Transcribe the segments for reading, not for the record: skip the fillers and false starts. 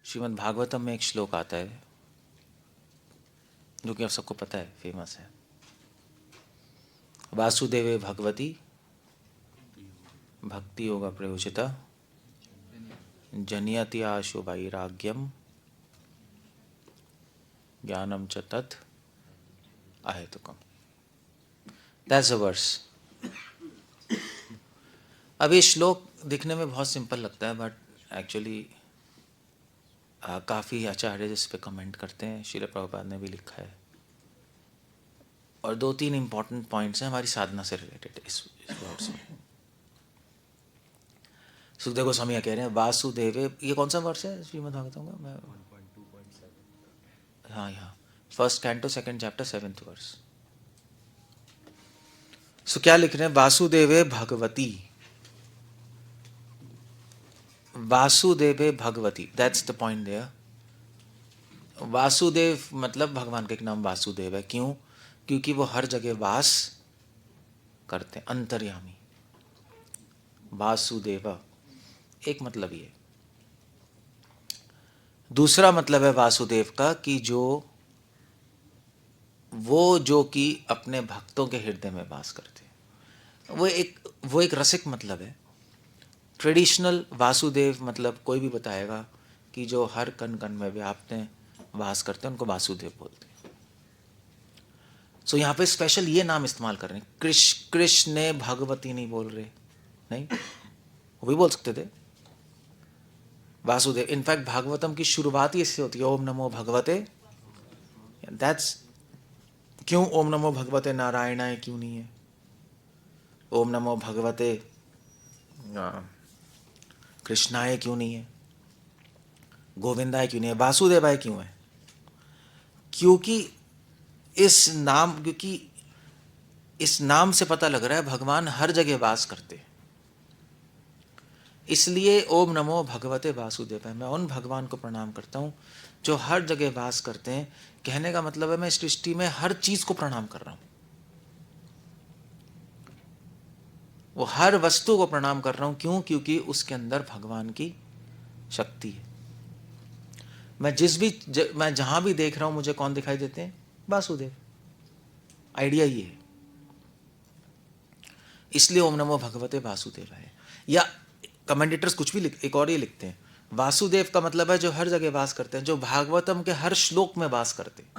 श्रीमद् भागवतम में एक श्लोक आता है जो कि आप सबको पता है, फेमस है। वासुदेवे भगवती भक्ति योगा प्रयोजिता जनियति आशु वैराग्यम ज्ञानम च तत् अहेतुकम। That's a verse. अब ये श्लोक दिखने में बहुत सिंपल लगता है, बट एक्चुअली काफ़ी आचार्य जिस पे कमेंट करते हैं, श्रील प्रभुपाद ने भी लिखा है। और 2-3 इम्पॉर्टेंट पॉइंट्स हैं हमारी साधना से रिलेटेड इस वर्ड्स में। सुखदेव गोस्वामी कह रहे हैं वासुदेवे, ये कौन सा वर्ष है श्रीमद् भागवतम का? मैं 1.2.7। हाँ, यहाँ first canto second chapter 7th verse. So क्या लिख रहे हैं? वासुदेवे भगवती, वासुदेवे भगवती, that's the point there. Vasudev मतलब भगवान का एक नाम वासुदेव है। क्यों? क्योंकि वो हर जगह वास करते हैं, अंतर्यामी। वासुदेव एक मतलब ये। दूसरा मतलब है वासुदेव का कि जो कि अपने भक्तों के हृदय में वास करते हैं। वो एक रसिक मतलब है। ट्रेडिशनल वासुदेव मतलब कोई भी बताएगा कि जो हर कण कण में व्याप्त हैं, वास करते हैं, उनको वासुदेव बोलते हैं। सो यहाँ पे स्पेशल ये नाम इस्तेमाल कर रहे हैं। कृष्ण ने भगवती नहीं बोल रहे, नहीं, वो भी बोल सकते थे वासुदेव। इनफैक्ट भागवतम की शुरुआत ही इससे होती है, ओम नमो भगवते। दैट्स क्यों ओम नमो भगवते नारायणाय क्यों नहीं है? ओम नमो भगवते कृष्णाय क्यों नहीं है? गोविंदाय क्यों नहीं है? वासुदेवाय क्यों है? क्योंकि इस नाम से पता लग रहा है भगवान हर जगह वास करते हैं। इसलिए ओम नमो भगवते वासुदेवाय, मैं उन भगवान को प्रणाम करता हूँ जो हर जगह वास करते हैं। कहने का मतलब है मैं इस सृष्टि में हर चीज को प्रणाम कर रहा हूँ, वो हर वस्तु को प्रणाम कर रहा हूँ। क्यों? क्योंकि उसके अंदर भगवान की शक्ति है। मैं जहां भी देख रहा हूं मुझे कौन दिखाई देते हैं? वासुदेव। आइडिया ये है। इसलिए ओम नमो भगवते वासुदेवाय। या कमेंटेटर्स कुछ भी एक और ये लिखते हैं, वासुदेव का मतलब है जो हर जगह वास करते हैं, जो भागवतम के हर श्लोक में वास करते हैं।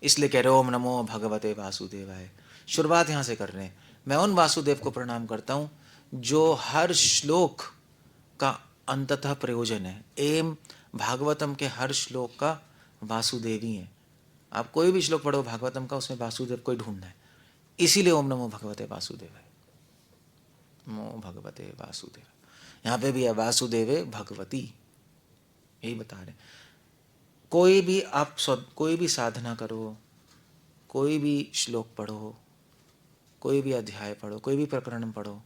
इसलिए कह रहे हो ओम नमो भगवते वासुदेवाय। शुरुआत यहां से कर रहे हैं, मैं उन वासुदेव को प्रणाम करता हूं जो हर श्लोक का अंततः प्रयोजन है। एम भागवतम के हर श्लोक का वासुदेव ही है। आप कोई भी श्लोक पढ़ो भागवतम का, उसमें वासुदेव को ही ढूंढना है। इसीलिए ओम नमो भगवते वासुदेवाय, नमो भगवते वासुदेव। यहाँ पे भी है वासुदेवे भगवती, यही बता रहे। कोई भी साधना करो, कोई भी श्लोक पढ़ो, कोई भी अध्याय पढ़ो, कोई भी प्रकरण पढ़ो,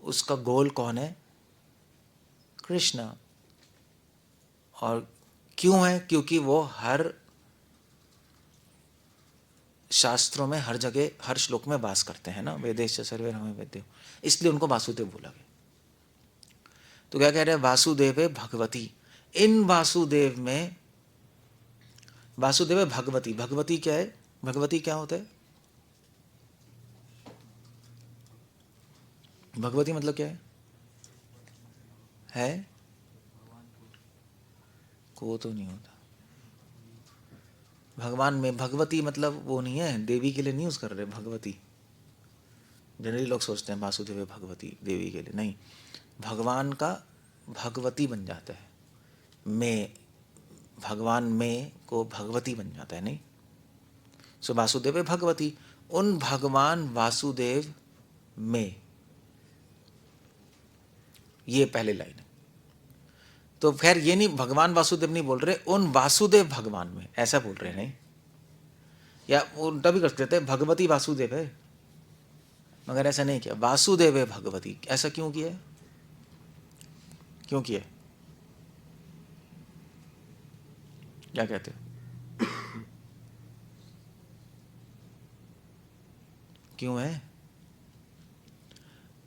उसका गोल कौन है? कृष्ण। और क्यों है? क्योंकि वो हर शास्त्रों में हर जगह हर श्लोक में वास करते हैं ना, वेदेश सर्वे हमें वेद्यो, इसलिए उनको वासुदेव बोला गया। तो क्या कह रहे हैं? वासुदेव भगवती। इन वासुदेव में वासुदेव भगवती। भगवती क्या है? भगवती क्या होता है? भगवती मतलब क्या है? को तो नहीं होता भगवान में। भगवती मतलब वो नहीं है, देवी के लिए नहीं यूज कर रहे भगवती। जनरली लोग सोचते हैं वासुदेव भगवती देवी के लिए, नहीं। भगवान का भगवती बन जाता है, मैं भगवान में को भगवती बन जाता है, नहीं। सो वासुदेव भगवती, उन भगवान वासुदेव में, ये पहले लाइन है। तो खैर ये नहीं, भगवान वासुदेव नहीं बोल रहे, उन वासुदेव भगवान में ऐसा बोल रहे नहीं। या उल्टा भी कर सकते थे, भगवती वासुदेव है, मगर ऐसा नहीं किया। वासुदेव है भगवती, ऐसा क्यों किया? क्यों किया? क्या कहते हो? क्यों है?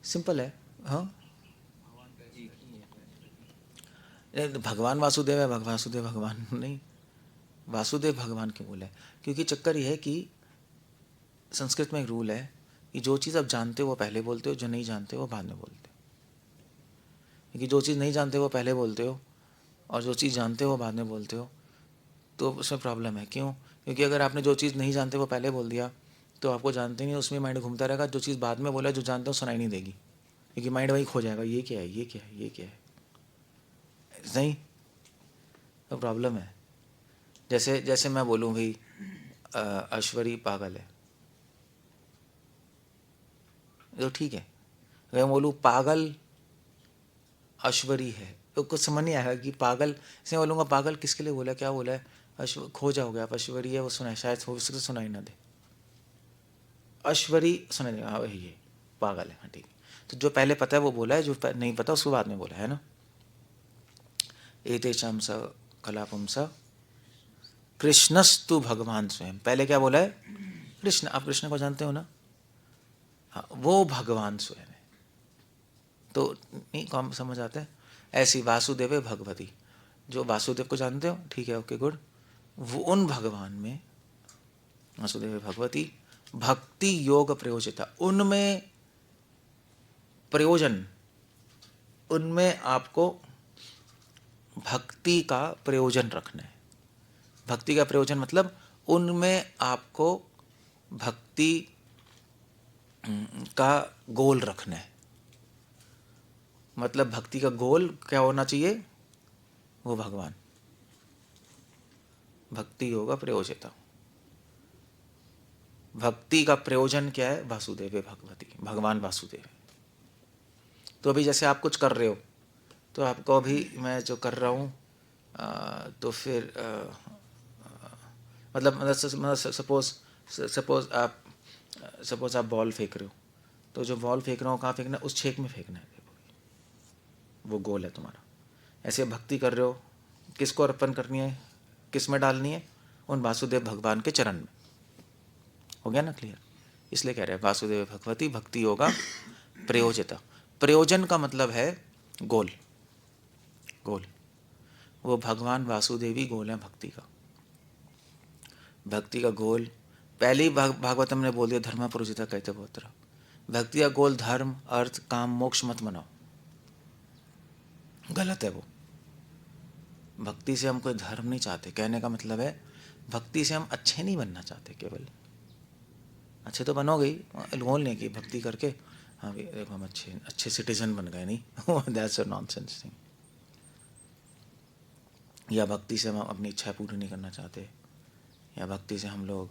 सिंपल है। हाँ, भगवान वासुदेव है, वासुदेव भगवान नहीं, वासुदेव भगवान क्यों बोला है? क्योंकि चक्कर ये है कि संस्कृत में एक रूल है कि जो चीज़ आप जानते हो वो पहले बोलते हो, जो नहीं जानते वो बाद में बोलते हो। क्योंकि जो चीज़ नहीं जानते वो पहले बोलते हो और जो चीज़ जानते हो वो बाद में बोलते हो, तो उसमें प्रॉब्लम है। क्यों? क्योंकि अगर आपने जो चीज़ नहीं जानते वो पहले बोल दिया तो आपको जानते नहीं, उसमें माइंड घूमता रहेगा। जो चीज़ बाद में बोला जो जानते हो सुनाई नहीं देगी, क्योंकि माइंड वही खो जाएगा, ये क्या है, ये क्या है, ये क्या है। नहीं, तो प्रॉब्लम है। जैसे जैसे मैं बोलूँ भाई ऐश्वरी पागल है, तो ठीक है। अगर मैं बोलूँ पागल ऐश्वरी है तो कुछ समझ नहीं आएगा कि पागल, इसलिए बोलूँगा पागल किसके लिए बोला, क्या बोला है, खो जाओगे आप। ऐश्वरी है वो सुना है, शायद हो सकता सुनाई ना दे। ऐश्वरी सुना देगा, हाँ वही है, पागल है, हाँ ठीक है। तो जो पहले पता है वो बोला है, जो नहीं पता उसको बाद में बोला है ना। एतेषां स कलापं स कृष्णस्तु भगवान स्वयं। पहले क्या बोला है? कृष्ण। आप कृष्ण को जानते हो ना? हाँ, वो भगवान स्वयं है। तो नहीं कौन समझ आता है? ऐसी वासुदेव भगवती, जो वासुदेव को जानते हो, ठीक है, ओके गुड। वो उन भगवान में वासुदेव भगवती भक्ति योग प्रयोजिता, उनमें प्रयोजन, उनमें आपको भक्ति का प्रयोजन रखना है। भक्ति का प्रयोजन मतलब उनमें आपको भक्ति का गोल रखना है। मतलब भक्ति का गोल क्या होना चाहिए? वो भगवान। भक्ति होगा प्रयोजिता। भक्ति का प्रयोजन क्या है? वासुदेव भगवती, भगवान वासुदेव। तो अभी जैसे आप कुछ कर रहे हो, तो आपको अभी मैं जो कर रहा हूँ तो फिर मतलब सपोज आप बॉल फेंक रहे हो, तो जो बॉल फेंक रहा हो कहाँ फेंकना है? उस छेक में फेंकना है। देखो वो गोल है तुम्हारा। ऐसे भक्ति कर रहे हो, किसको अर्पण करनी है, किस में डालनी है? उन वासुदेव भगवान के चरण में। हो गया ना क्लियर? इसलिए कह रहे हैं वासुदेव भगवती भक्ति योगा प्रयोजिता। प्रयोजन का मतलब है गोल। गोल वो भगवान वासुदेवी गोल है भक्ति का। भक्ति का गोल पहले ही भागवतम ने बोल दिया, धर्म प्रोजिता कहते बोत्र। भक्ति का गोल धर्म अर्थ काम मोक्ष मत बनाओ, गलत है वो। भक्ति से हम कोई धर्म नहीं चाहते, कहने का मतलब है भक्ति से हम अच्छे नहीं बनना चाहते। केवल अच्छे तो बनोगे ही, गोल नहीं कि भक्ति करके हाँ भाई देखो हम अच्छे अच्छे सिटीजन बन गए, नहीं दैट्स अ नॉनसेंस थिंग। या भक्ति से हम अपनी इच्छा पूरी नहीं करना चाहते, या भक्ति से हम लोग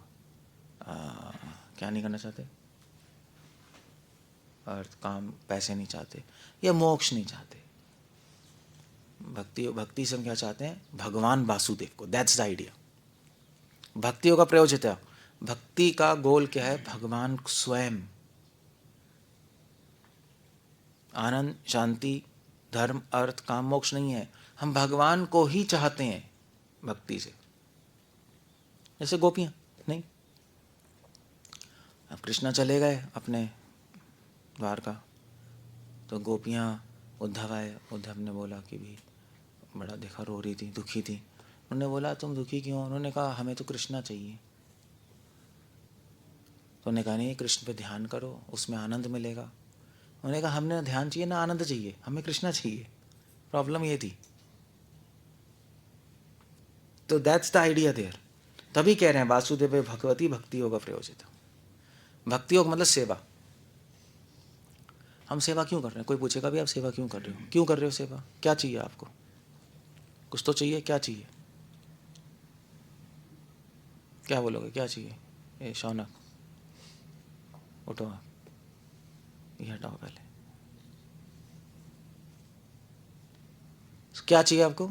क्या नहीं करना चाहते, अर्थ काम पैसे नहीं चाहते, या मोक्ष नहीं चाहते। भक्ति से हम क्या चाहते हैं? भगवान वासुदेव को। That's the idea. भक्तियों का प्रयोजित है। भक्ति का गोल क्या है? भगवान स्वयं। आनंद शांति धर्म अर्थ काम मोक्ष नहीं है, हम भगवान को ही चाहते हैं भक्ति से। जैसे गोपियां नहीं, अब कृष्णा चले गए अपने द्वारका, तो गोपियां उद्धव आए। उद्धव ने बोला कि भी बड़ा देखा रो रही थी, दुखी थी। उन्होंने बोला तुम दुखी क्यों? उन्होंने कहा हमें तो कृष्णा चाहिए। तो उन्होंने कहा नहीं, कृष्ण पे ध्यान करो, उसमें आनंद मिलेगा। उन्होंने कहा हमने ध्यान चाहिए ना आनंद चाहिए, हमें कृष्णा चाहिए। प्रॉब्लम ये थी। तो दैट्स द आइडिया देयर। तभी कह रहे हैं वासुदेव भगवती भक्ति योग प्रयोजित। भक्ति योग मतलब सेवा। हम सेवा क्यों कर रहे हैं? कोई पूछेगा भी आप सेवा क्यों कर रहे हो, क्यों कर रहे हो सेवा, क्या चाहिए आपको? कुछ तो चाहिए, क्या चाहिए? क्या बोलोगे क्या चाहिए? ए शौनक उठो, आप ये हटाओ पहले। क्या चाहिए आपको?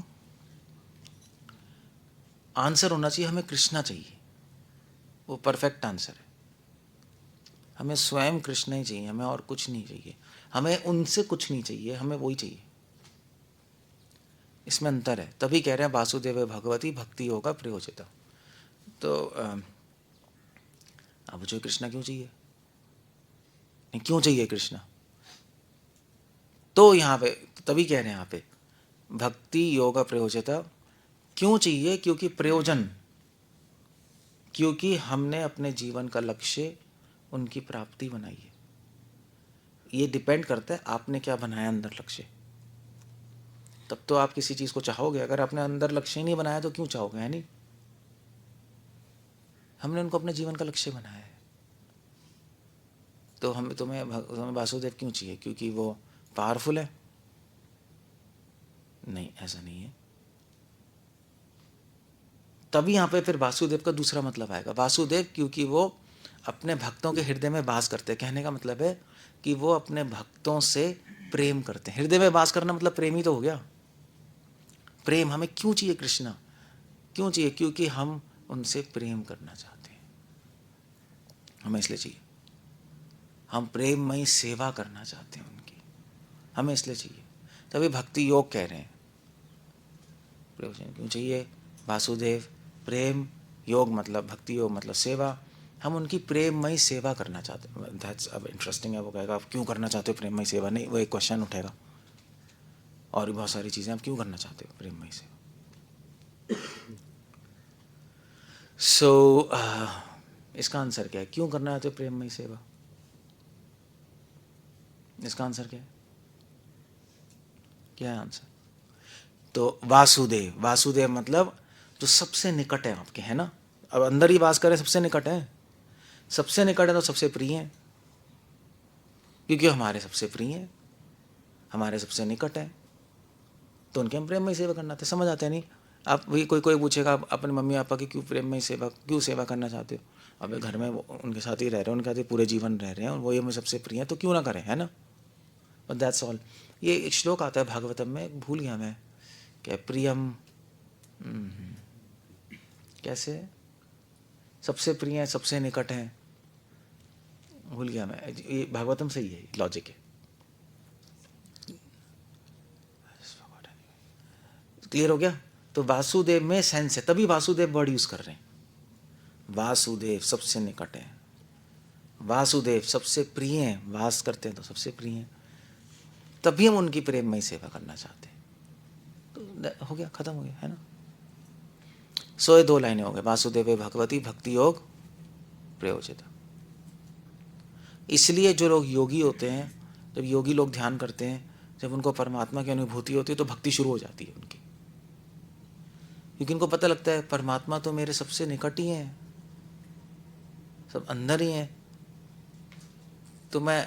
आंसर होना चाहिए हमें कृष्णा चाहिए, वो परफेक्ट आंसर है। हमें स्वयं कृष्ण ही चाहिए, हमें और कुछ नहीं चाहिए, हमें उनसे कुछ नहीं चाहिए, हमें वही चाहिए। इसमें अंतर है। तभी कह रहे हैं वासुदेव भगवती भक्ति होगा प्रयोजिता। तो अब मुझे कृष्णा क्यों चाहिए? नहीं, क्यों चाहिए कृष्णा? तो यहाँ पे तभी कह रहे हैं यहाँ पे भक्ति योग प्रयोज्यता क्यों चाहिए? क्योंकि प्रयोजन, क्योंकि हमने अपने जीवन का लक्ष्य उनकी प्राप्ति बनाई है। ये डिपेंड करता है आपने क्या बनाया अंदर लक्ष्य, तब तो आप किसी चीज़ को चाहोगे। अगर आपने अंदर लक्ष्य ही नहीं बनाया तो क्यों चाहोगे, है नहीं? हमने उनको अपने जीवन का लक्ष्य बनाया है। तो तुम्हें वासुदेव क्यों चाहिए? क्योंकि वो पावरफुल है? नहीं, ऐसा नहीं है। तभी यहाँ पे फिर वासुदेव का दूसरा मतलब आएगा। वासुदेव क्योंकि वो अपने भक्तों के हृदय में वास करते हैं। कहने का मतलब है कि वो अपने भक्तों से प्रेम करते हैं। हृदय में वास करना मतलब प्रेम ही तो हो गया। प्रेम हमें क्यों चाहिए? कृष्णा क्यों चाहिए? क्योंकि हम उनसे प्रेम करना चाहते हैं, हमें इसलिए चाहिए। हम प्रेममयी सेवा करना चाहते हैं उनकी, हमें इसलिए चाहिए। तभी भक्ति योग कह रहे हैं। प्रयोजन क्यों चाहिए? वासुदेव प्रेम, योग मतलब भक्ति योग मतलब सेवा। हम उनकी प्रेममयी सेवा करना चाहते हैं। दैट्स अब इंटरेस्टिंग है। वो कहेगा आप क्यों करना चाहते हो प्रेममयी सेवा? नहीं, वो एक क्वेश्चन उठेगा और भी बहुत सारी चीज़ें। आप क्यों करना चाहते हो प्रेममयी सेवा? सो इसका आंसर क्या है? क्यों करना चाहते हो प्रेममयी सेवा? इसका आंसर क्या है? क्या है आंसर? तो वासुदेव, वासुदेव मतलब जो सबसे निकट है आपके, है ना? अब अंदर ही वास करे, सबसे निकट है। सबसे निकट है तो सबसे प्रिय है, क्योंकि हमारे सबसे प्रिय है, हमारे सबसे निकट है, तो उनके हम प्रेम में सेवा करना थे। समझ आते हैं नहीं? आप वही कोई कोई पूछेगा अपने मम्मी पापा की क्यों प्रेम में सेवा, क्यों सेवा करना चाहते हो? अब घर में उनके साथ ही रह रहे हैं, उनके साथ ही पूरे जीवन रह रहे हैं और वो ये हमें सबसे प्रिय है, तो क्यों ना करें, है ना? But that's all. ये एक श्लोक आता है भागवतम में, भूल गया मैं क्या, प्रियम कैसे, सबसे प्रिय है, सबसे निकट है, भूल गया मैं। ये भागवतम से ही है, लॉजिक है। क्लियर हो गया? तो वासुदेव में सेंस है, तभी वासुदेव वर्ड यूज कर रहे हैं। वासुदेव सबसे निकट है, वासुदेव सबसे प्रिय हैं, वास करते हैं तो सबसे प्रिय हैं, तभी हम उनकी प्रेममयी सेवा करना चाहते हैं। तो हो गया, खत्म हो गया, है ना? सो ये 2 लाइनें हो गए। वासुदेव भगवती भक्ति योग प्रयोजिता। इसलिए जो लोग योगी होते हैं, जब योगी लोग ध्यान करते हैं, जब उनको परमात्मा की अनुभूति होती है तो भक्ति शुरू हो जाती है उनकी, क्योंकि उनको पता लगता है परमात्मा तो मेरे सबसे निकट ही हैं, सब अंदर ही हैं, तो मैं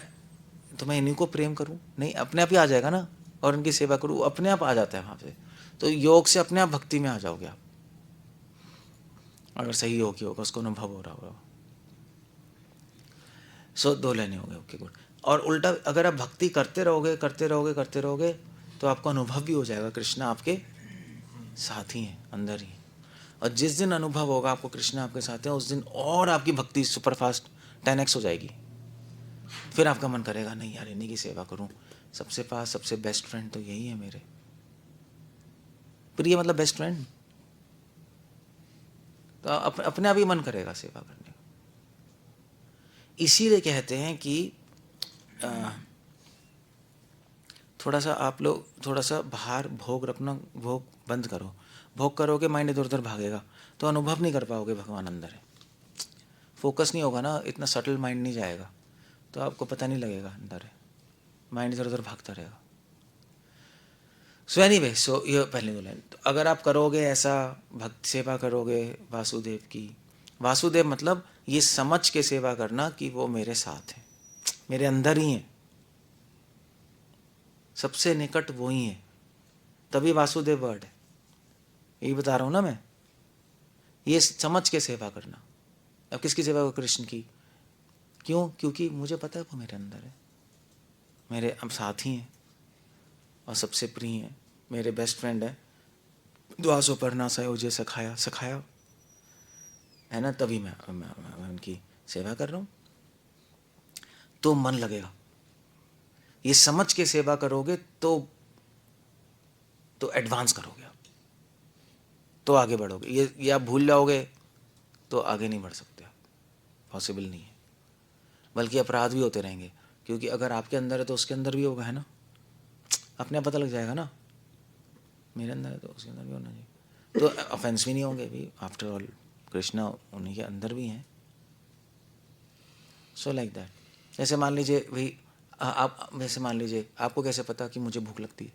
इन्हीं को प्रेम करूं? नहीं, अपने आप ही आ जाएगा ना। और उनकी सेवा करूं, अपने आप आ जाता है वहां से। तो योग से अपने आप भक्ति में आ जाओगे आप, अगर सही योगी होगा, उसको अनुभव हो रहा होगा। सो 2 लाइनें हो गए, ओके गुड। और उल्टा अगर आप भक्ति करते रहोगे करते रहोगे करते रहोगे तो आपको अनुभव भी हो जाएगा कृष्णा आपके साथ ही हैं, अंदर ही। और जिस दिन अनुभव होगा आपको कृष्णा आपके साथ हैं, उस दिन और आपकी भक्ति सुपरफास्ट 10x हो जाएगी। फिर आपका मन करेगा नहीं यार, इन्हीं की सेवा करूं, सबसे पास सबसे बेस्ट फ्रेंड तो यही है मेरे। प्रिय मतलब बेस्ट फ्रेंड, तो अपने आप ही मन करेगा सेवा करने का। इसीलिए कहते हैं कि थोड़ा सा आप लोग थोड़ा सा बाहर भोग रखना, भोग बंद करो। भोग करोगे माइंड इधर उधर भागेगा, तो अनुभव नहीं कर पाओगे भगवान अंदर है। फोकस नहीं होगा ना, इतना सटल माइंड नहीं जाएगा, तो आपको पता नहीं लगेगा अंदर है, माइंड इधर उधर भागता रहेगा। सो एनीवे, सो ये पहले 2 लाइन। तो अगर आप करोगे ऐसा, भक्त सेवा करोगे वासुदेव की, वासुदेव मतलब ये समझ के सेवा करना कि वो मेरे साथ हैं, मेरे अंदर ही हैं, सबसे निकट वो ही है, तभी वासुदेव वर्ड है। यही बता रहा हूँ ना मैं, ये समझ के सेवा करना। अब किसकी सेवा हो? कृष्ण की। क्यों? क्योंकि मुझे पता है वो मेरे अंदर है, मेरे अब साथी हैं और सबसे प्रिय हैं, मेरे बेस्ट फ्रेंड है। द्वासो परना सयोजे सखाया सखाया, है ना? तभी मैं उनकी सेवा कर रहा हूँ, तो मन लगेगा। ये समझ के सेवा करोगे तो एडवांस करोगे आप, तो आगे बढ़ोगे। ये आप भूल जाओगे तो आगे नहीं बढ़ सकते आप, पॉसिबल नहीं है। बल्कि अपराध भी होते रहेंगे, क्योंकि अगर आपके अंदर है तो उसके अंदर भी होगा, है ना? अपने आप पता लग जाएगा ना। मेरे अंदर है तो उसके अंदर भी होना चाहिए, तो ऑफेंस भी नहीं होंगे भी, आफ्टर ऑल कृष्णा उन्हीं के अंदर भी हैं। So like that. जैसे मान लीजिए भाई आप, वैसे मान लीजिए आपको कैसे पता कि मुझे भूख लगती है?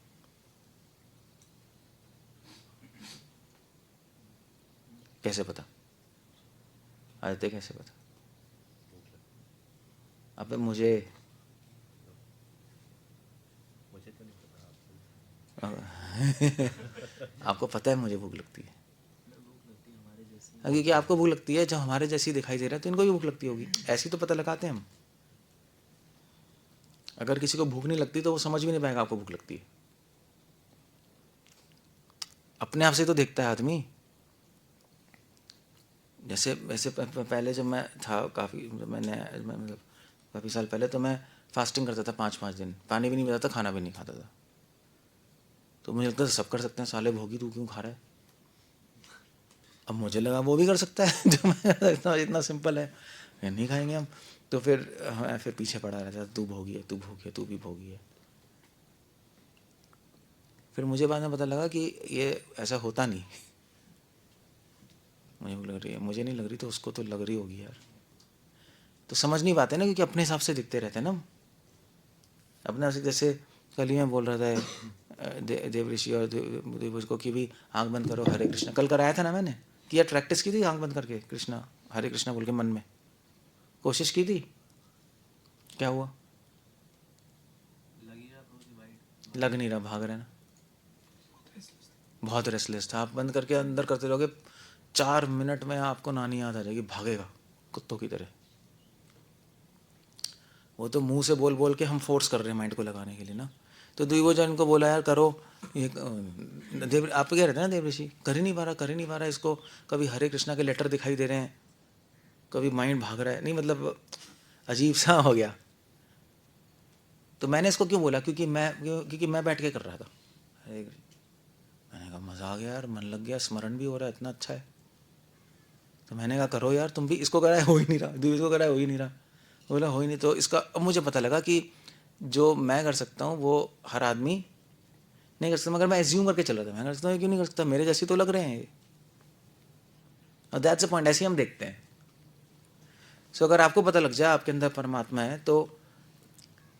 कैसे पता? आदित्य कैसे पता? अब मुझे तो नहीं पता आपको पता है मुझे भूख लगती है, भूख लगती है हमारे जैसी। क्योंकि आपको भूख लगती है, जब हमारे जैसी दिखाई दे रहा है तो इनको भी भूख लगती होगी, ऐसी तो पता लगाते हैं हम। अगर किसी को भूख नहीं लगती तो वो समझ भी नहीं पाएगा आपको भूख लगती है। अपने आप से तो देखता है आदमी। जैसे वैसे पहले जब मैं था काफ़ी, मतलब काफ़ी साल पहले, तो मैं फास्टिंग करता था 5-5 दिन, पानी भी नहीं पीता था, खाना भी नहीं खाता था। तो मुझे लगता था सब कर सकते हैं, साले भोगी तू क्यों खा रहा है? अब मुझे लगा वो भी कर सकता है जो मैं करता हूँ, इतना सिंपल है, नहीं खाएंगे हम। तो फिर पीछे पड़ा रहता, तू भोगी है, तू भोगी है, तू भी भोगी है। फिर मुझे बाद में पता लगा कि ये ऐसा होता नहीं। मुझे लग रही है, मुझे नहीं लग रही तो उसको तो लग रही होगी यार। तो समझ नहीं पाते ना, क्योंकि अपने हिसाब से दिखते रहते हैं ना हम। अपने हिसाब से, जैसे कल ही मैं बोल रहा था देव ऋषि और देव को कि भी आंख बंद करो, हरे कृष्णा। कल कराया था ना मैंने, किया, प्रैक्टिस की थी आंख बंद करके कृष्णा हरे कृष्णा बोल के मन में, कोशिश की थी। क्या हुआ? लग नहीं रहा, भाग रहे ना, बहुत रेस्टलेस था। आप बंद करके अंदर करते रहोगे, 4 मिनट में आपको नानी याद आ जाएगी, भागेगा कुत्तों की तरह। वो तो मुंह से बोल बोल के हम फोर्स कर रहे हैं माइंड को लगाने के लिए ना। तो द्विभोजन को बोला यार करो, ये देव आप कह रहे थे ना, देव ऋषि कर ही नहीं पा रहा, कर ही नहीं पा रहा, इसको कभी हरे कृष्णा के लेटर दिखाई दे रहे हैं, कभी माइंड भाग रहा है, नहीं मतलब अजीब सा हो गया। तो मैंने इसको क्यों बोला, क्योंकि मैं बैठ के कर रहा था। मैंने कहा मज़ा आ गया यार, मन लग गया, स्मरण भी हो रहा है, इतना अच्छा है। तो मैंने कहा करो यार तुम भी, इसको करा है हो ही नहीं रहा, इसको करा है हो ही नहीं रहा, बोला हो ही नहीं। तो इसका अब मुझे पता लगा कि जो मैं कर सकता हूँ वो हर आदमी नहीं कर सकता, मगर मैं एज्यूम करके चल रहा था, मैं कर सकता हूँ क्यों नहीं कर सकता, मेरे जैसे तो लग रहे हैं ये। और दैट्स अ पॉइंट, ऐसे ही हम देखते हैं। सो अगर आपको पता लग जाए आपके अंदर परमात्मा है, तो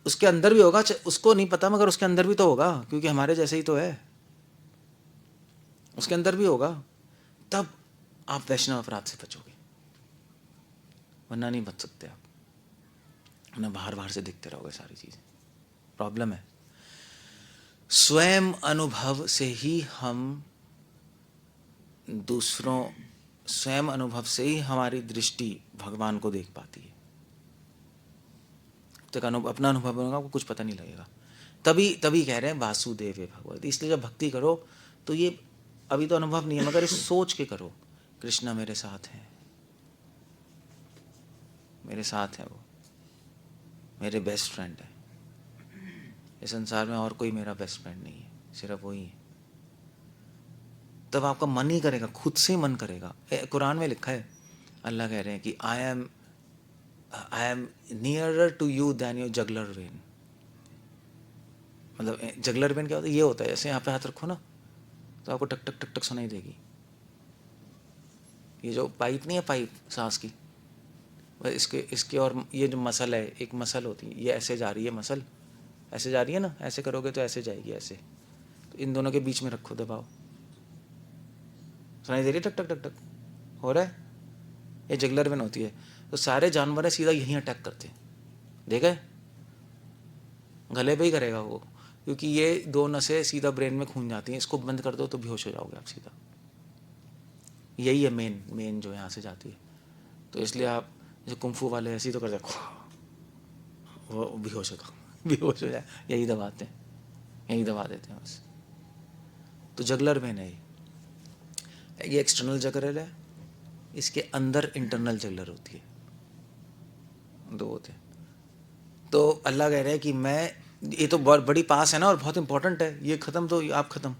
उसके अंदर भी होगा, उसको नहीं पता मगर उसके अंदर भी तो होगा, क्योंकि हमारे जैसे ही तो है, उसके अंदर भी होगा। तब आप वैष्णव अपराध से बचोगे, वरना नहीं बच सकते आप, ना बाहर बाहर से दिखते रहोगे सारी चीज़ें। प्रॉब्लम है, स्वयं अनुभव से ही हम दूसरों, स्वयं अनुभव से ही हमारी दृष्टि भगवान को देख पाती है। तक अपना अनुभव होगा आपको कुछ पता नहीं लगेगा। तभी कह रहे हैं वासुदेव है भगवत। इसलिए जब भक्ति करो तो ये अभी तो अनुभव नहीं है, मगर इस सोच के करो, कृष्णा मेरे साथ है, मेरे साथ है, वो मेरे बेस्ट फ्रेंड है। इस संसार में और कोई मेरा बेस्ट फ्रेंड नहीं है, सिर्फ वही है। तब आपका मन ही करेगा, खुद से मन करेगा। कुरान में लिखा है, अल्लाह कह रहे हैं कि I am nearer to you than your jugular vein. मतलब जगलर वेन क्या होता है? ये होता है जैसे यहाँ पे हाथ रखो ना तो आपको टक टक टक टक सुनाई देगी। ये जो पाइप नहीं है, पाइप सांस की, इसके और ये जो मसल है, एक मसल होती है, ये ऐसे जा रही है, मसल ऐसे जा रही है ना, ऐसे करोगे तो ऐसे जाएगी, ऐसे। तो इन दोनों के बीच में रखो, दबाओ, सुनाई दे रही है, टक टक टक टक हो रहा है, ये जगलर वेन होती है। तो सारे जानवर है सीधा यहीं अटैक करते हैं, देखा है? गले पे ही करेगा वो, क्योंकि ये दो नसें सीधा ब्रेन में खून जाती हैं, इसको बंद कर दो तो बेहोश हो जाओगे आप सीधा। यही है मेन जो यहाँ से जाती है। तो इसलिए आप जैसे कुंफू वाले ऐसे ही तो कर देखो, वो बेहोश हो जाए, यही दबाते हैं, यही दबा देते हैं बस। तो जगलर वेन है ये एक्सटर्नल जगलर है, इसके अंदर इंटरनल जगलर होती है, दो होते हैं। तो अल्लाह कह रहे हैं कि मैं, ये तो बहुत बड़ी पास है ना और बहुत इंपॉर्टेंट है, ये ख़त्म तो आप ख़त्म।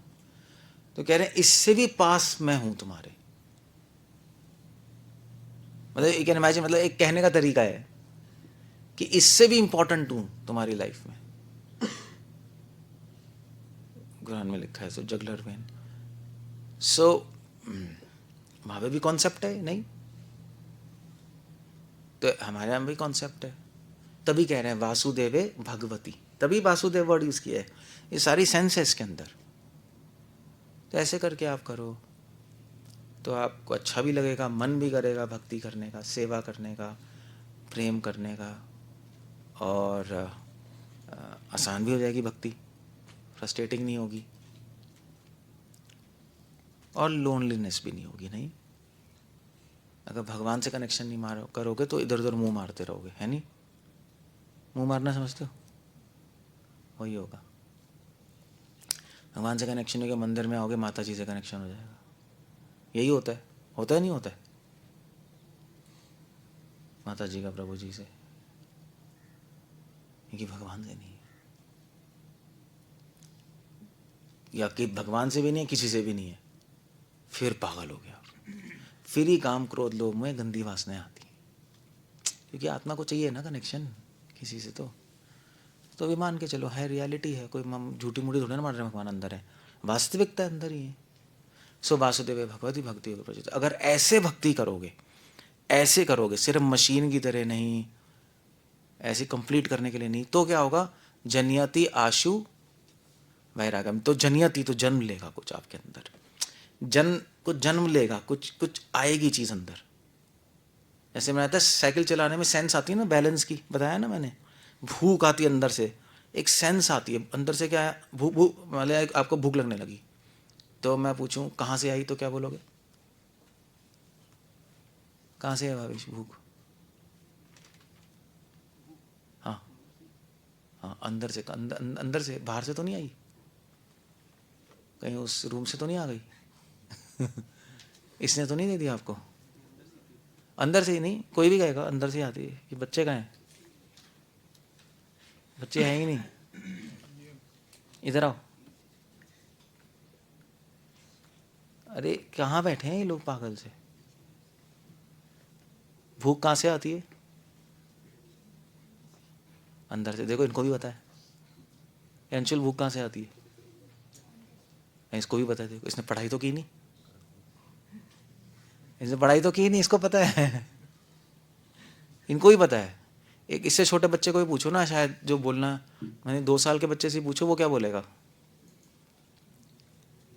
तो कह रहे हैं इससे भी पास मैं हूँ तुम्हारे। मतलब यू कैन इमेजिन, मतलब एक कहने का तरीका है कि इससे भी इंपॉर्टेंट हूँ तुम्हारी लाइफ में। कुरान में लिखा है, सो जगलर वेन। सो वहाँ पे भी कॉन्सेप्ट है नहीं, तो हमारे यहाँ भी कॉन्सेप्ट है। तभी कह रहे हैं वासुदेवे भगवती, तभी वासुदेव वर्ड यूज किया है। ये सारी सेंस है इसके अंदर। तो ऐसे करके आप करो तो आपको अच्छा भी लगेगा, मन भी करेगा भक्ति करने का, सेवा करने का, प्रेम करने का, और आसान भी हो जाएगी भक्ति, फ्रस्ट्रेटिंग नहीं होगी, और लोनलीनेस भी नहीं होगी। नहीं, अगर भगवान से कनेक्शन नहीं मारो करोगे तो इधर उधर मुंह मारते रहोगे, है नहीं? मुंह मारना समझते हो? वही होगा। भगवान से कनेक्शन हो गया, मंदिर में आओगे, माता जी से कनेक्शन हो जाएगा। यही होता है नहीं होता है? माता जी का प्रभु जी से, क्योंकि भगवान से नहीं है, या कि भगवान से भी नहीं है, किसी से भी नहीं है, फिर पागल हो गया, फिर ही काम क्रोध लोभ में गंदी वासनाएं आती हैं। क्योंकि आत्मा को चाहिए ना कनेक्शन किसी से, तो भी मान के चलो है, रियलिटी है, कोई झूठी मूठी थोड़ी ना मान रहे, भगवान अंदर है, वास्तविकता अंदर ही है। सो वासुदेव भगवती भक्ति प्रचित। अगर ऐसे भक्ति करोगे, ऐसे करोगे, सिर्फ मशीन की तरह नहीं, ऐसे कंप्लीट करने के लिए नहीं, तो क्या होगा? जन्यति आशु वैरागम। तो जन्यति तो जन्म लेगा कुछ आपके अंदर, कुछ जन्म लेगा, कुछ आएगी चीज अंदर। जैसे मैंने बताया साइकिल चलाने में सेंस आती है ना, बैलेंस की, बताया ना मैंने। भूख आती है अंदर से, एक सेंस आती है अंदर से। क्या है? भूख मतलब आपको भूख लगने लगी, तो मैं पूछूं कहाँ से आई, तो क्या बोलोगे? कहाँ से है भावेश भूख? हाँ हाँ, अंदर से, अंदर से, बाहर से तो नहीं आई, कहीं उस रूम से तो नहीं आ गई इसने तो नहीं दे दिया आपको? अंदर से ही नहीं, कोई भी कहेगा अंदर से ही आती है। कि बच्चे कहाँ हैं? बच्चे हैं ही नहीं, इधर आओ। अरे कहाँ बैठे हैं ये लोग पागल से? भूख कहाँ से आती है? अंदर से। देखो इनको भी पता है। अंशुल भूख कहाँ से आती है? इसको भी पता है। देखो इसने पढ़ाई तो की नहीं, इसने पढ़ाई तो की नहीं, इसको पता है इनको भी पता है। एक इससे छोटे बच्चे को भी पूछो ना, शायद जो बोलना, मैंने 2 साल के बच्चे से पूछो, वो क्या बोलेगा?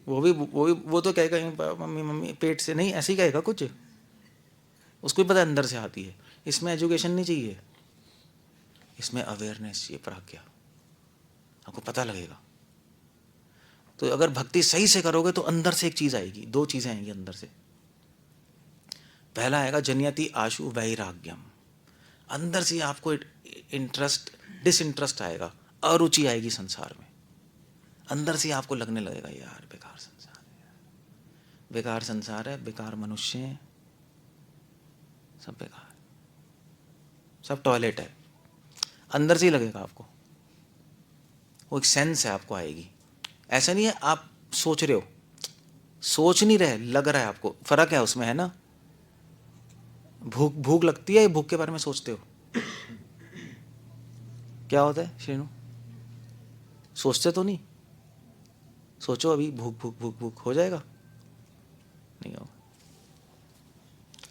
वो तो कहेगा मम्मी मम्मी पेट से, नहीं ऐसे ही कहेगा कुछ। उसको भी पता है अंदर से आती है। इसमें एजुकेशन नहीं चाहिए, इसमें अवेयरनेस चाहिए, प्राज्ञा। आपको पता लगेगा। तो अगर भक्ति सही से करोगे तो अंदर से एक चीज आएगी, 2 चीजें आएंगी अंदर से। पहला आएगा जन्यति आशु वैराग्यम। अंदर से आपको इंटरेस्ट, डिसइंटरेस्ट आएगा, अरुचि आएगी संसार में। अंदर से आपको लगने लगेगा यार बेकार संसार है, बेकार संसार है, बेकार मनुष्य हैं, सब बेकार, सब टॉयलेट है। अंदर से ही लगेगा आपको, वो एक सेंस है आपको आएगी। ऐसा नहीं है आप सोच रहे हो, सोच नहीं रहे, लग रहा है आपको। फर्क है उसमें, है ना? भूख लगती है, भूख के बारे में सोचते हो? क्या होता है श्रीनु? सोचते तो नहीं? सोचो अभी, भूख भूख भूख भूख हो जाएगा? नहीं होगा,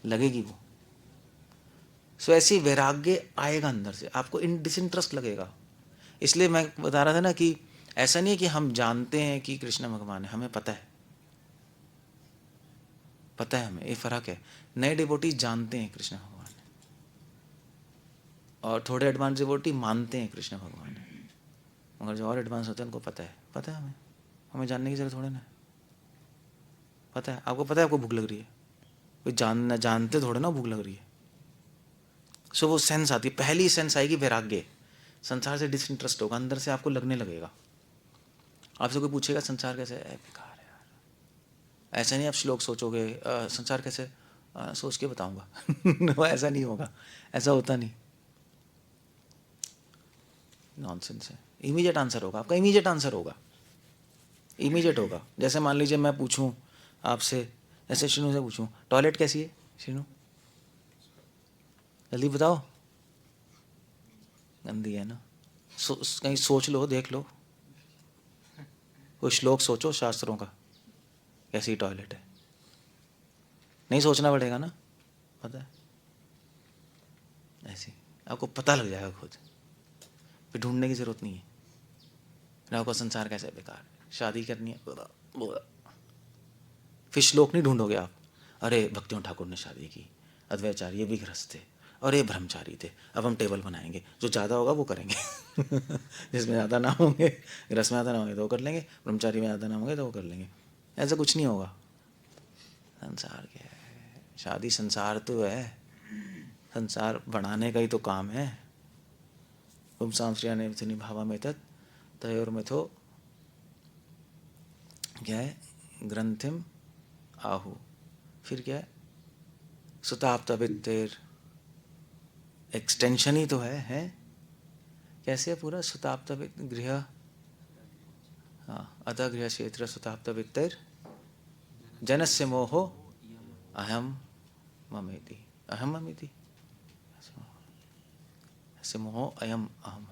लगेगी वो। सो ऐसी वैराग्य आएगा अंदर से, आपको डिसइंटरेस्ट लगेगा। इसलिए मैं बता रहा था ना कि ऐसा नहीं है कि हम जानते हैं कि कृष्ण भगवान है, हमें पता है, पता है हमें, ये फर्क है। नए डिवोटी जानते हैं कृष्ण भगवान है, और थोड़े एडवांस डिवोटी मानते हैं कृष्ण भगवान है, मगर जो और एडवांस होते हैं उनको पता है हमें, हमें जानने की जरूरत थोड़ी ना है। पता है आपको, पता है आपको भूख लग रही है, कोई जानते थोड़े ना भूख लग रही है। सो वो सेंस आती है, पहली सेंस आएगी वैराग्य। संसार से डिसइंटरेस्ट होगा, अंदर से आपको लगने लगेगा। आपसे कोई पूछेगा संसार कैसे है, बेकार है यार, ऐसा नहीं आप श्लोक सोचोगे संसार कैसे, सोच के बताऊंगा ऐसा नहीं होगा, ऐसा होता नहीं, नॉनसेंस है। इमीडिएट आंसर होगा आपका, इमीडिएट आंसर होगा, इमीडिएट होगा। जैसे मान लीजिए मैं पूछूं आपसे, जैसे शिनू से पूछूं टॉयलेट कैसी है, शिनू जल्दी बताओ। गंदी है ना? कहीं सोच लो, देख लो, कोई श्लोक सोचो शास्त्रों का, कैसी टॉयलेट है, नहीं सोचना पड़ेगा ना, पता है, ऐसे आपको पता लग जाएगा खुद, फिर ढूंढने की जरूरत नहीं है। आपको संसार कैसा बेकार है, शादी करनी है, फिर श्लोक नहीं ढूंढोगे आप, अरे भक्तियों ठाकुर ने शादी की, अद्वैताचार्य ये भी गृहस्थ थे और ये ब्रह्मचारी थे, अब हम टेबल बनाएंगे, जो ज़्यादा होगा वो करेंगे जिसमें ज़्यादा नाम होंगे, गृहस्थ में ज़्यादा नाम होंगे तो वो कर लेंगे, ब्रह्मचारी में ज़्यादा नाम होंगे तो वो कर लेंगे। ऐसा कुछ नहीं होगा। संसार क्या है, शादी संसार तो है, संसार बढ़ाने का ही तो काम है। पुंसांश्रिया ने भावा में तयोर मिथो क्या है, ग्रंथिम आहु, फिर क्या है, सुताप्तवित्तेर, एक्सटेंशन ही तो है? कैसे है पूरा, सुताप्तवित्त गृह, हाँ, अतः गृह क्षेत्र सुताप्तवित्तेर जनस्य मोहो अहम ममेति, अहम ममेति, ऐसे मोहो अयम अहम।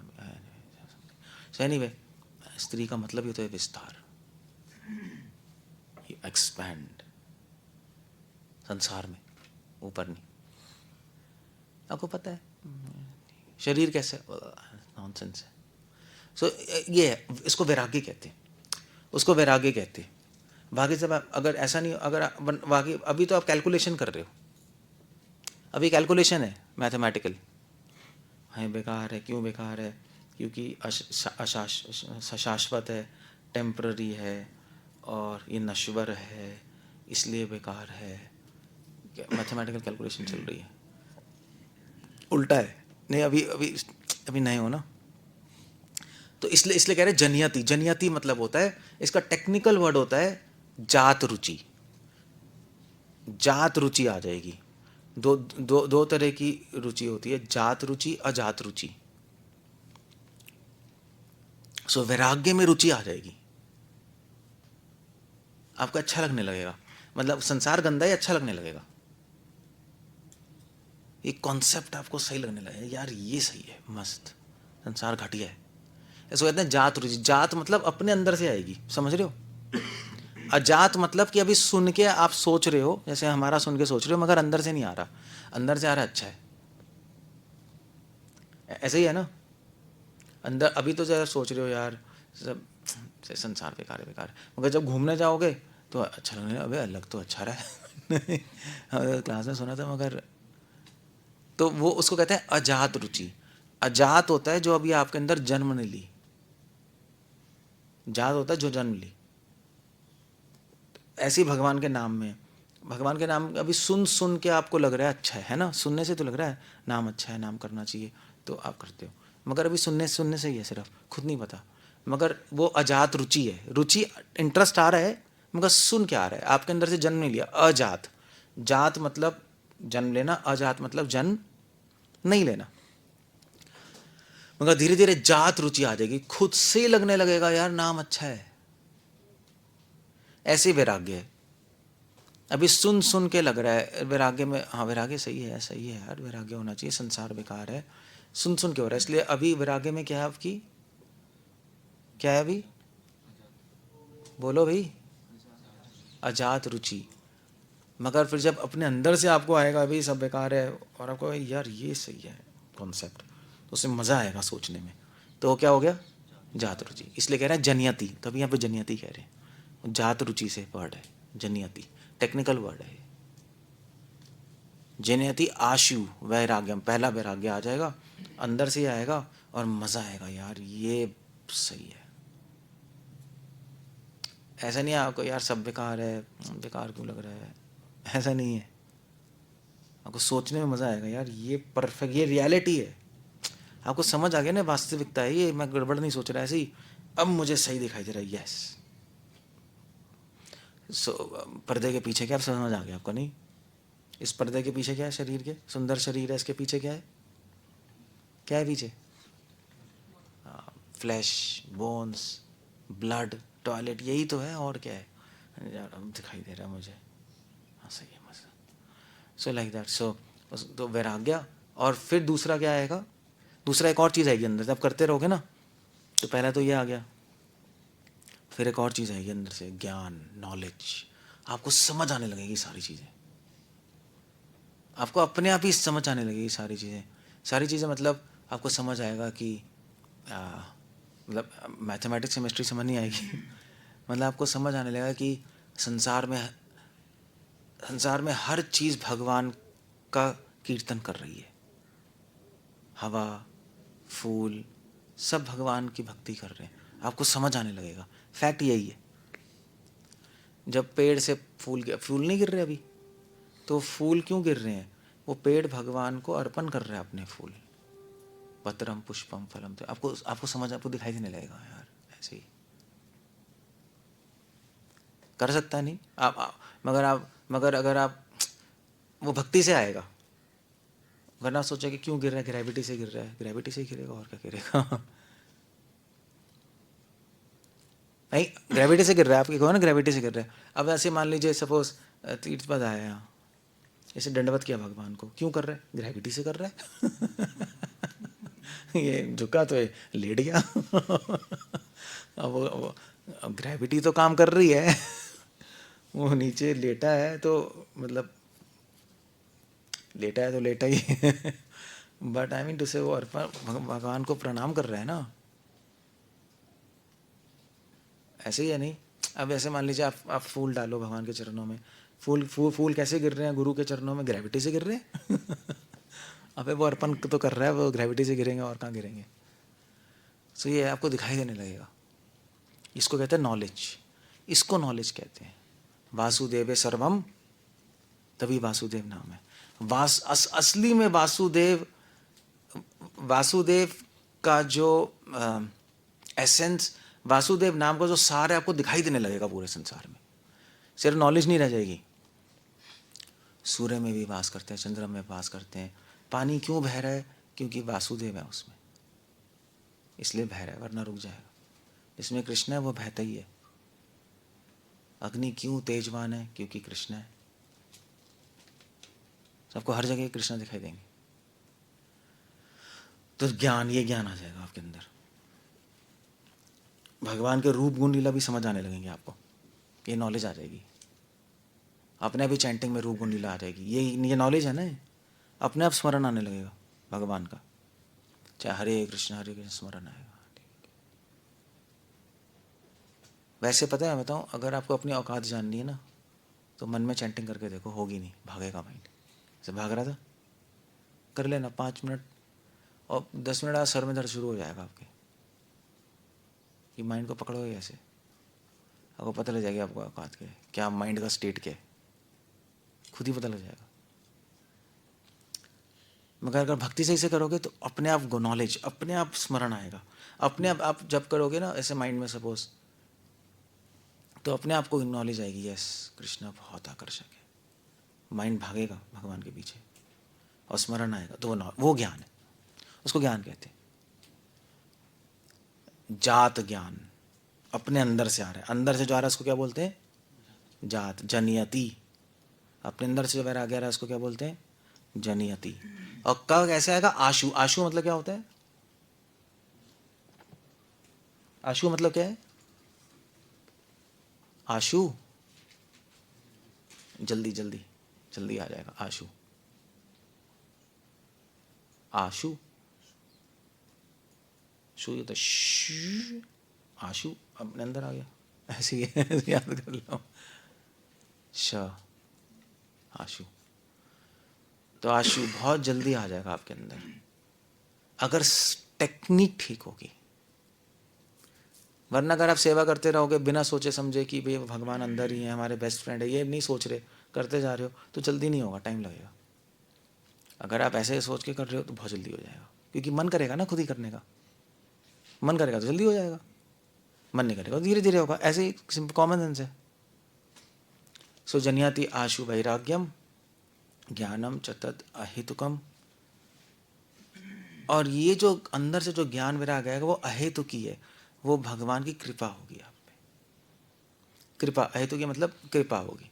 सो एनीवे, स्त्री का मतलब ही तो है विस्तार, एक्सपैंड संसार में, ऊपर नहीं। आपको पता है शरीर कैसे, नॉनसेंस है। सो ये है, इसको वैराग्य कहते हैं, उसको वैराग्य कहते हैं। बाकी सब अगर ऐसा नहीं, अगर बाकी अभी तो आप कैलकुलेशन कर रहे हो, अभी कैलकुलेशन है मैथमेटिकल, है बेकार है, क्यों बेकार है, क्योंकि अशाश्वत है, टेम्पररी है, और ये नश्वर है, इसलिए बेकार है। मैथमेटिकल कैलकुलेशन चल रही है, उल्टा है। नहीं, अभी अभी अभी नए हो ना, तो इसलिए कह रहे जनियति। जनियति मतलब होता है, इसका टेक्निकल वर्ड होता है जात रुचि। जात रुचि आ जाएगी। दो तरह की रुचि होती है, जात रुचि, अजात रुचि। सो वैराग्य में रुचि आ जाएगी, आपको अच्छा लगने लगेगा, मतलब संसार गंदा है अच्छा लगने लगेगा, ये कॉन्सेप्ट आपको सही लगने लगेगा, यार ये सही है, मस्त, संसार घटिया है। इसको कहते हैं जात रुचि। जात मतलब अपने अंदर से आएगी, समझ रहे हो। अजात मतलब कि अभी सुन के आप सोच रहे हो, जैसे हमारा सुन के सोच रहे हो, मगर अंदर से नहीं आ रहा, अंदर से आ रहा अच्छा है, ऐसे ही है ना। अंदर अभी तो जरा सोच रहे हो यार सब संसार बेकार है, बेकार है, मगर जब घूमने जाओगे तो अच्छा लगने, अबे अलग तो अच्छा रहा है क्लास में सुना था, मगर तो वो उसको कहते हैं अजात रुचि। अजात होता है जो अभी आपके अंदर जन्म नहीं ली, जात होता है जो जन्म ली। ऐसे ही भगवान के नाम में, भगवान के नाम अभी सुन सुन के आपको लग रहा है अच्छा है ना, सुनने से तो लग रहा है नाम अच्छा है, नाम करना चाहिए, तो आप करते हो, मगर अभी सुनने से ही है, सिर्फ खुद नहीं पता, मगर वो अजात रुचि है। रुचि इंटरेस्ट आ रहा है, मगर सुन के आ रहा है, आपके अंदर से जन्म नहीं लिया। अजात, जात मतलब जन्म लेना, अजात मतलब जन्म नहीं लेना, मगर धीरे धीरे जात रुचि आ जाएगी, खुद से लगने लगेगा यार नाम अच्छा है। ऐसे वैराग्य है, अभी सुन सुन के लग रहा है वैराग्य में, हाँ वैराग्य सही है, सही है यार, वैराग्य होना चाहिए, संसार बेकार है, सुन सुन के हो रहा है। इसलिए अभी वैराग्य में क्या है आपकी, क्या है अभी, बोलो भाई, अजात रुचि। मगर फिर जब अपने अंदर से आपको आएगा अभी सब बेकार है, और आपको यार ये सही है कॉन्सेप्ट, तो उसमें मजा आएगा सोचने में, तो क्या हो गया, जात रुचि। इसलिए कह रहे हैं जनियति, तभी यहाँ पे जनियति कह रहे हैं, जात रुचि से वर्ड है जनियति, टेक्निकल वर्ड है। जनियति आशु वैराग्यम, पहला वैराग्य आ जाएगा, अंदर से आएगा और मजा आएगा, यार ये सही है। ऐसा नहीं है आपको यार सब बेकार है, बेकार क्यों लग रहा है, ऐसा नहीं है, आपको सोचने में मजा आएगा, यार ये परफेक्ट, ये रियलिटी है, आपको समझ आ गया ना, वास्तविकता है ये, मैं गड़बड़ नहीं सोच रहा ऐसे ही, अब मुझे सही दिखाई दे रहा है, यस। पर्दे के पीछे क्या समझ आ गया आपको, नहीं, इस पर्दे के पीछे क्या है, शरीर के, सुंदर शरीर है, इसके पीछे क्या है, क्या है पीछे, फ्लैश, बोन्स, ब्लड, टॉयलेट, यही तो है, और क्या है यार, अब दिखाई दे रहा है मुझे, हाँ सही है मजा। सो लाइक दैट, सो तो वैराग्य, और फिर दूसरा क्या आएगा, दूसरा एक और चीज़ आएगी अंदर, जब करते रहोगे ना, तो पहला तो ये आ गया, फिर एक और चीज़ आएगी अंदर से, ज्ञान, नॉलेज, आपको समझ आने लगेगी सारी चीज़ें, आपको अपने आप ही समझ आने लगेगी सारी चीज़ें मतलब आपको समझ आएगा कि मतलब मैथमेटिक्स केमिस्ट्री समझ नहीं आएगी मतलब आपको समझ आने लगेगा कि संसार में हर चीज़ भगवान का कीर्तन कर रही है। हवा, फूल, सब भगवान की भक्ति कर रहे हैं, आपको समझ आने लगेगा। फैक्ट यही है। जब पेड़ से फूल नहीं गिर रहे अभी, तो फूल क्यों गिर रहे हैं? वो पेड़ भगवान को अर्पण कर रहे हैं अपने फूल। पत्रम पुष्पम फलम, तो आपको समझ, आपको दिखाई देने लगेगा यार, ऐसे ही कर सकता नहीं मगर अगर आप वो भक्ति से आएगा, वरना सोचा कि क्यों गिर रहा है, ग्रेविटी से गिर रहा है, ग्रेविटी से ही गिरेगा और क्या गिरेगा नहीं, ग्रेविटी से गिर रहा है, आपकी कहो ना ग्रेविटी से गिर रहा है। अब ऐसे मान लीजिए सपोज तीर्थ पद आया यहाँ, ऐसे दंडवत किया भगवान को, क्यों कर रहा है? ग्रेविटी से कर रहा है ये झुका तो ये लेट गया अब ग्रेविटी तो काम कर रही है वो नीचे लेटा है तो मतलब लेटा ही बट आई मीन टू से वो अर्पण भगवान को प्रणाम कर रहा है ना, ऐसे ही है नहीं। अब ऐसे मान लीजिए आप फूल डालो भगवान के चरणों में, फूल कैसे गिर रहे हैं गुरु के चरणों में? ग्रेविटी से गिर रहे हैं अबे वो अर्पण तो कर रहा है, वो ग्रेविटी से गिरेंगे और कहाँ गिरेंगे? सो ये आपको दिखाई देने लगेगा। इसको कहते हैं नॉलेज, इसको नॉलेज कहते हैं। वासुदेव सर्वम, तभी वासुदेव नाम है। असली में वासुदेव का जो एसेंस, वासुदेव नाम का जो सार है, आपको दिखाई देने लगेगा पूरे संसार में। सिर्फ नॉलेज नहीं रह जाएगी। सूर्य में भी वास करते हैं, चंद्रमा में वास करते हैं। पानी क्यों बह रहा है? क्योंकि वासुदेव है उसमें, इसलिए बह रहा है, वरना रुक जाएगा। जिसमें कृष्ण है वो बहता ही है। अग्नि क्यों तेजवान है? क्योंकि कृष्ण है। सबको हर जगह कृष्ण दिखाई देंगे, तो ज्ञान, ये ज्ञान आ जाएगा आपके अंदर। भगवान के रूप गुण लीला भी समझ आने लगेंगे आपको, ये नॉलेज आ जाएगी। अपने आप ही चैंटिंग में रूप गुण लीला आ जाएगी, ये नॉलेज है ना, अपने आप स्मरण आने लगेगा भगवान का। चाहे हरे कृष्ण स्मरण आएगा। वैसे पता है, बताऊँ, अगर आपको अपनी औकात जाननी है ना, तो मन में चैंटिंग करके देखो, होगी नहीं, भागेगा माइंड। जैसे भाग रहा था, कर लेना 5 मिनट, और 10 मिनट बाद सर में दर्द शुरू हो जाएगा आपके, कि माइंड को पकड़ोगे ऐसे, आपको पता लग जाएगा आपको औकात क्या है, क्या माइंड का स्टेट क्या है, खुद ही पता लग जाएगा। मगर अगर भक्ति सही से करोगे तो अपने आप नॉलेज, अपने आप स्मरण आएगा। अपने आप जब करोगे ना ऐसे माइंड में सपोज, तो अपने आप को नॉलेज आएगी, यस कृष्ण बहुत आकर्षक है। माइंड भागेगा भगवान के पीछे और स्मरण आएगा, तो वो ज्ञान है, उसको ज्ञान कहते हैं। जात ज्ञान अपने अंदर से आ रहा है, अंदर से जो आ रहा है उसको क्या बोलते हैं? जात। जनियति, अपने अंदर से जो आ गया है उसको क्या बोलते हैं? जनियति। और कब कैसे आएगा? आशु। आशु मतलब क्या होता है? आशु मतलब क्या है? आशु, जल्दी जल्दी जल्दी आ जाएगा। आशु, आशु, शु तो आशु अपने अंदर आ गया, ऐसे ही है याद कर लो। श, आशु। तो आशु बहुत जल्दी आ जाएगा आपके अंदर, अगर टेक्निक ठीक होगी। वरना अगर आप सेवा करते रहोगे बिना सोचे समझे कि भाई भगवान अंदर ही है, हमारे बेस्ट फ्रेंड है, ये नहीं सोच रहे, करते जा रहे हो, तो जल्दी नहीं होगा, टाइम लगेगा। अगर आप ऐसे सोच के कर रहे हो तो बहुत जल्दी हो जाएगा, क्योंकि मन करेगा ना खुद ही करने का। मन करेगा तो जल्दी हो जाएगा, मन नहीं करेगा धीरे धीरे होगा। ऐसे ही सिंपल कॉमन सेंस है। सो जनियाति आशु वैराग्यम ज्ञानम चतत अहेतुकम। और ये जो अंदर से जो ज्ञान वैराग आएगा वो अहेतुकी है, वो भगवान की कृपा होगी आप पे। कृपा, अहेतुकी मतलब कृपा होगी।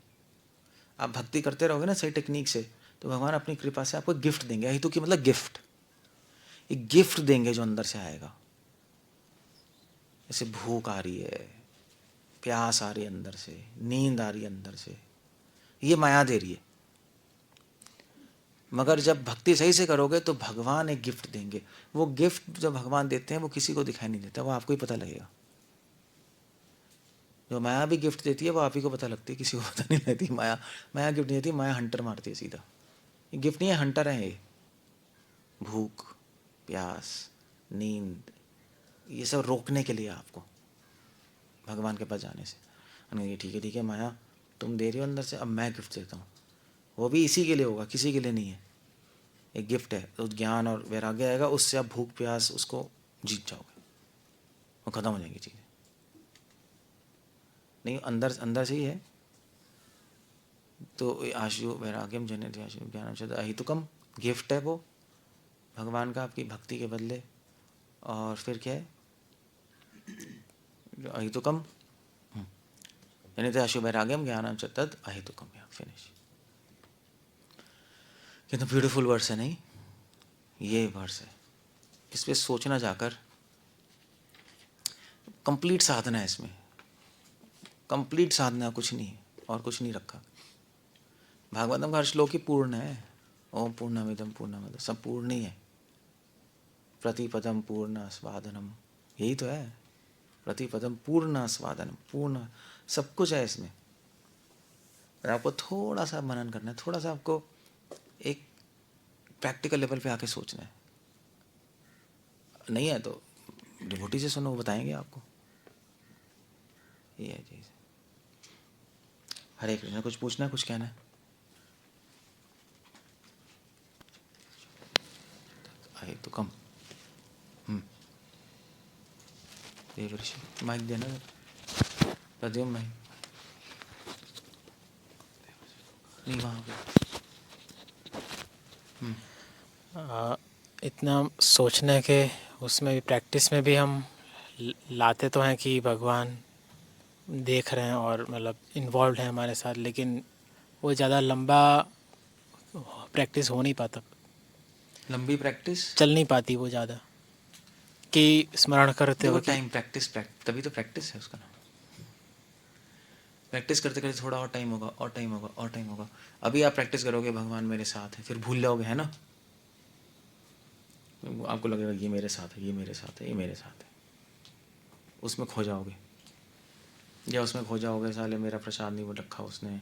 आप भक्ति करते रहोगे ना सही टेक्निक से, तो भगवान अपनी कृपा से आपको गिफ्ट देंगे। अहेतुकी मतलब गिफ्ट, एक गिफ्ट देंगे जो अंदर से आएगा। जैसे भूख आ रही है, प्यास आ रही है अंदर से, नींद आ रही है अंदर से, ये माया दे रही है। मगर जब भक्ति सही से करोगे तो भगवान एक गिफ्ट देंगे। वो गिफ्ट जो भगवान देते हैं वो किसी को दिखाई नहीं देता, वो आपको ही पता लगेगा। जो माया भी गिफ्ट देती है वो आप ही को पता लगती है, किसी को पता नहीं लगती। माया माया गिफ्ट नहीं देती, माया हंटर मारती है सीधा। ये गिफ्ट नहीं है, हंटर है ये। भूख, प्यास, नींद, ये सब रोकने के लिए आपको भगवान के पास जाने से। ये ठीक है माया तुम दे रही हो अंदर से, अब मैं गिफ्ट देता हूँ। वो भी इसी के लिए होगा, किसी के लिए नहीं है। एक गिफ्ट है, तो ज्ञान और वैराग्य आएगा, उससे आप भूख प्यास उसको जीत जाओगे, वो खत्म हो जाएंगी चीज़ें। नहीं, अंदर अंदर से ही है। तो आशु वैराग्यम जनयति आशु ज्ञानम शब्द अहितुकम, गिफ्ट है वो भगवान का आपकी भक्ति के बदले। और फिर क्या है, अहितुकम जनयति आशु वैराग्यम ज्ञानम च तद अहितुकम। फिनिश। कितना ब्यूटीफुल वर्स है नहीं, ये वर्स है। इस पे सोचना जाकर, कंप्लीट साधना है इसमें, कंप्लीट साधना, कुछ नहीं और कुछ नहीं रखा। भागवतम का हर श्लोक ही पूर्ण है। ओम पूर्णमिदं पूर्णमद, सब पूर्ण ही है। प्रतिपदम पूर्ण स्वादनम, यही तो है। प्रतिपदम पूर्ण स्वादनम, पूर्ण सब कुछ है इसमें। आपको थोड़ा सा मनन करना है, थोड़ा सा आपको एक प्रैक्टिकल लेवल पे आके सोचना है। नहीं है तो डिवोटी से सुनो, वो बताएंगे आपको। ये है चीज। हरे कृष्ण। कुछ पूछना है, कुछ कहना है? आए तो कम। देव ऋषि माइक देना, प्रद्युम माइक नहीं वहाँ पे। इतना सोचने के उसमें भी, प्रैक्टिस में भी हम लाते तो हैं कि भगवान देख रहे हैं और मतलब इन्वॉल्व हैं हमारे साथ, लेकिन वो ज़्यादा लंबा प्रैक्टिस हो नहीं पाता, लंबी प्रैक्टिस चल नहीं पाती वो ज़्यादा, कि स्मरण करते देखो हो कि टाइम प्रैक्टिस तभी तो प्रैक्टिस है उसका नाम। प्रैक्टिस करते करते थोड़ा और टाइम होगा, और टाइम होगा, और टाइम होगा। अभी आप प्रैक्टिस करोगे भगवान मेरे साथ है, फिर भूल जाओगे, है ना। आपको लगेगा ये मेरे साथ है, ये मेरे साथ है, ये मेरे साथ है। उसमें खो जाओगे, या उसमें खो जाओगे साले मेरा प्रसाद नहीं वो रखा उसने,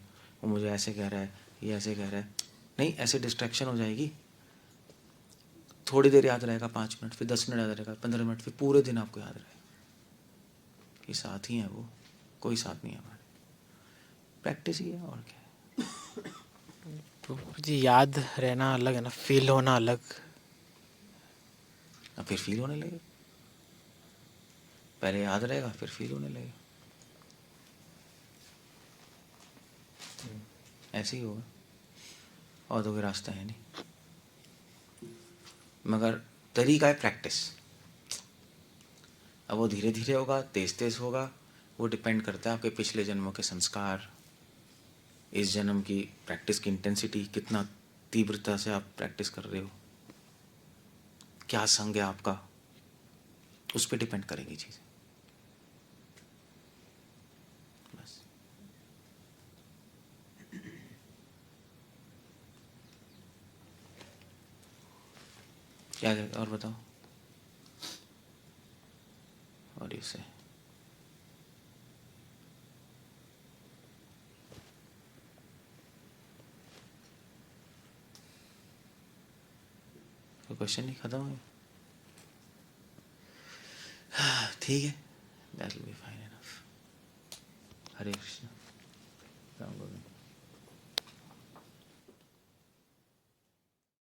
वो मुझे ऐसे कह रहा है, ये ऐसे कह रहा है। नहीं, ऐसे डिस्ट्रैक्शन हो जाएगी। थोड़ी देर याद रहेगा, 5 मिनट, फिर 10 मिनट याद रहेगा, 15 मिनट, फिर पूरे दिन आपको याद रहेगा कि साथ ही है वो, कोई साथ नहीं है हमारे। प्रैक्टिस ही है और क्या है। तो जी याद रहना अलग है ना, फील होना अलग। अब फिर फील होने लगे, पहले याद रहेगा फिर फील होने लगे, ऐसे ही होगा। और तो कोई रास्ता है नहीं, मगर तरीका है प्रैक्टिस। अब वो धीरे धीरे होगा, तेज तेज होगा, वो डिपेंड करता है आपके पिछले जन्मों के संस्कार, इस जन्म की प्रैक्टिस की इंटेंसिटी, कितना तीव्रता से आप प्रैक्टिस कर रहे हो, क्या संग है आपका, उस पर डिपेंड करेगी चीज़ें। बस क्या है, और बताओ। और इससे तो क्वेश्चन नहीं खत्म है। ठीक है, that will be fine enough. Hare Krishna. Ram